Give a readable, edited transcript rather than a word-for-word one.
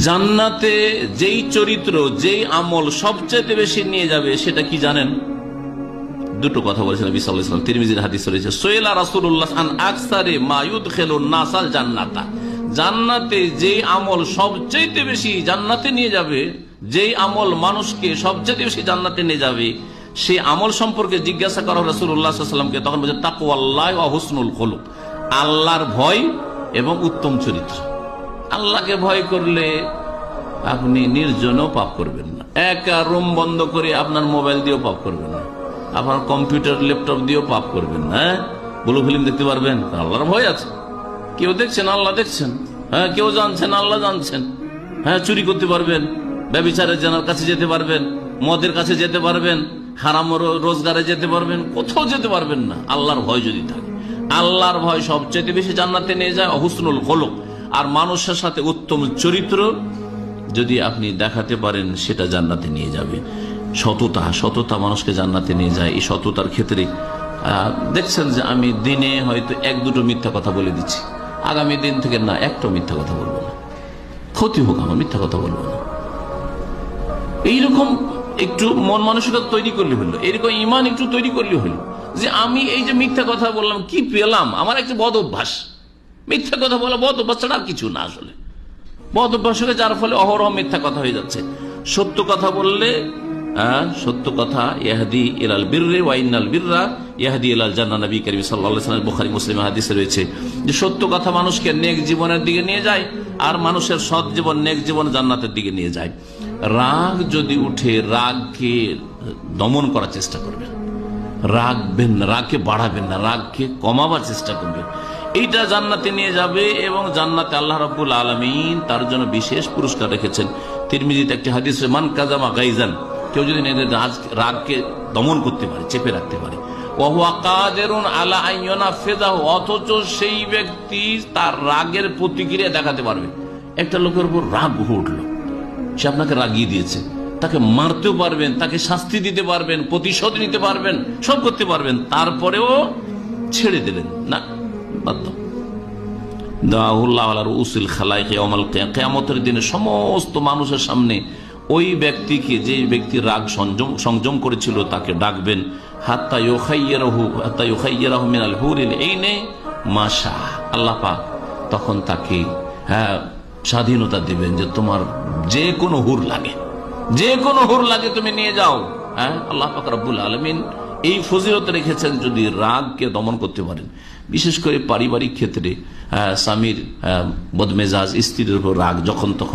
জান্নাতে যেই চরিত্র, যেই আমল সবচেয়ে বেশি নিয়ে যাবে সেটা কি জানেন? দুটো কথা বলেছেন নবী সাল্লাল্লাহু আলাইহি ওয়াসাল্লাম, তিরমিজির হাদিস রয়েছে। সোয়েলা রাসূলুল্লাহ আন আকসারে মা ইউদখিলুন নাসাল জান্নাতা, জান্নাতে যেই আমল সবচেয়ে বেশি জান্নাতে নিয়ে যাবে, যেই আমল মানুষকে সবচেয়ে বেশি জান্নাতে নিয়ে যাবে, সেই আমল সম্পর্কে জিজ্ঞাসা করা রাসূলুল্লাহ সাল্লাল্লাহু আলাইহি ওয়াসাল্লামকে। তখন বলেছেন তাকওয়াল্লাহ ওয়া হুসনুল খুলুক, আল্লাহর ভয় এবং উত্তম চরিত্র। আল্লাহকে ভয় করলে আপনি নির্জনও পাপ করবেন না, একা রুম বন্ধ করে আপনার মোবাইল দিয়েও পাপ করবেন না, আপনার কম্পিউটার ল্যাপটপ দিয়েও পাপ করবেন না। ব্লু ফিল্ম দেখতে পারবেন, আল্লাহর ভয় আছে। কেউ দেখছেন, আল্লাহ দেখছেন। হ্যাঁ, কেউ জানছেন, আল্লাহ জানছেন। হ্যাঁ, চুরি করতে পারবেন, ব্যভিচারের জানার কাছে যেতে পারবেন, মদের কাছে যেতে পারবেন, হারাম রোজগারে যেতে পারবেন, কোথাও যেতে পারবেন না আল্লাহর ভয় যদি থাকে। আল্লাহর ভয় সবচেয়ে বেশি জান্নাতে নিয়ে যায়। হুসনুল খুলুক, আর মানুষের সাথে উত্তম চরিত্র যদি আপনি দেখাতে পারেন সেটা জান্নাতে নিয়ে যাবে। সততা মানুষকে জান্নাতে নিয়ে যায়। এই সততার ক্ষেত্রে দেখছেন যে আমি দিনে হয়তো এক দুটো মিথ্যা কথা বলে দিচ্ছি, আগামী দিন থেকে না একটা মিথ্যা কথা বলবো না, ক্ষতি হোক আমার, মিথ্যা কথা বলবো না। এইরকম একটু মন মানসিকতা তৈরি করলে হলো, এরকম ইমান একটু তৈরি করলে হলো যে আমি এই যে মিথ্যা কথা বললাম কি পেলাম, আমার একটা বদ অভ্যাস, মিথ্যা কথা বলা বদ অভ্যাস ছাড়া আর কিছু না। আসলে বদ অভ্যাস হয়ে যার ফলে অহরহ মিথ্যা কথা হয়ে যাচ্ছে। সত্য কথা বললে, সত্য কথা ইয়াহদি ইলাল বিররি ওয়া ইন্নাল বিররা ইয়াহদি ইলাল জান্নাহ, নবী করিম সাল্লাল্লাহু আলাইহি ওয়াসাল্লাম বুখারী মুসলিম হাদিসে রয়েছে যে সত্য কথা মানুষকে নেক জীবনের দিকে নিয়ে যায়, আর মানুষের সৎ জীবন নেক জীবন জান্নাতের দিকে নিয়ে যায়। রাগ যদি উঠে, রাগকে দমন করার চেষ্টা করবেন, রাগবেন না, রাগকে বাড়াবেন না, রাগকে কমাবার চেষ্টা করবেন। এইটা জান্নাতে নিয়ে যাবে এবং জান্নাতে আল্লাহ রাব্বুল আলামিন তার জন্য বিশেষ পুরস্কার রেখেছেন। তিরমিজিতে একটি হাদিস, মান কাযামা গাইজান, কেউ যদি রাগকে দমন করতে পারে, চেপে রাখতে পারে, ওয়া হুয়া কাদিরুন আলা আন ইউনাফিযাহু, অথচ সেই ব্যক্তি তার রাগের প্রতিক্রিয়া দেখাতে পারবে। একটা লোকের উপর রাগ উঠলো, সে আপনাকে রাগিয়ে দিয়েছে, তাকে মারতেও পারবেন, তাকে শাস্তি দিতে পারবেন, প্রতিশোধ নিতে পারবেন, সব করতে পারবেন, তারপরেও ছেড়ে দিলেন না, বাধ্য। দাউল্লাহ আলা রুউসিল খালাইক ইয়াউমাল কিয়ামতের দিনে সমস্ত মানুষের সামনে ওই ব্যক্তিকে, যে ব্যক্তি রাগ সংযম করেছিল, তাকে ডাকবেন। হাত্তা ইউখাইয়িরাহু মিনাল হুরিল আইনি মা শাআ, আল্লাহ পাক তখন তাকে স্বাধীনতা দিবেন যে তোমার যে কোনো হুর লাগে, যে কোনো হুর লাগে তুমি নিয়ে যাও। আল্লাহ পাক রব্বুল আলামিন এই ফজিলত রেখেছেন যদি রাগকে দমন করতে পারেন। বিশেষ করে পারিবারিক ক্ষেত্রে স্বামীর বদমেজাজ, স্ত্রীর উপর রাগ যখন তখন